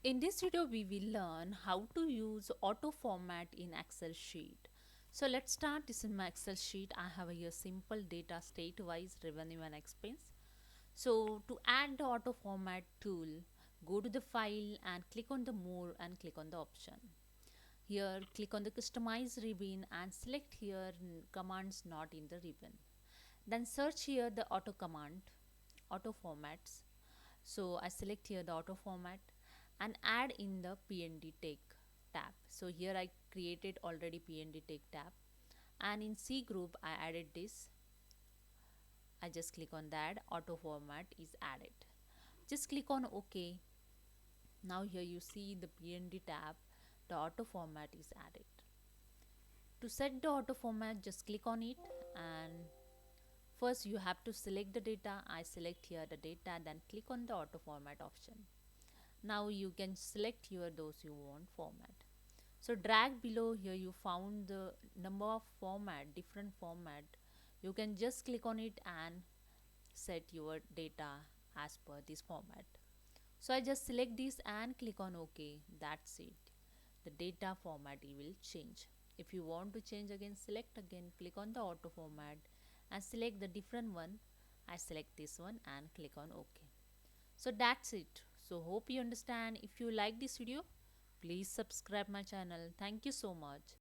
In this video, we will learn how to use auto format in Excel sheet. So let's start. This is my Excel sheet. I have here simple data state-wise revenue and expense. So to add the auto format tool, go to the file and click on the more and click on the option. Here click on the customize ribbon and select here commands not in the ribbon. Then search here the auto command, auto formats. So I select here the auto format and add in the PND tag tab. So here I created already PND tag tab, and in C group I added this. I just click on that, auto format is added. Just click on OK. Now here you see the PND tab, the auto format is added. To set the auto format, just click on it, and first you have to select the data. I select here the data, then click on the auto format option. Now you can select here those you want format. So drag below. Here you found the number of format, different format. You can just click on it and set your data as per this format. So I just select this and click on OK. That's it. The data format you will change. If you want to change again, select again, click on the auto format and select the different one. I select this one and click on OK. So that's it. So hope you understand. If you like this video, please subscribe my channel. Thank you so much.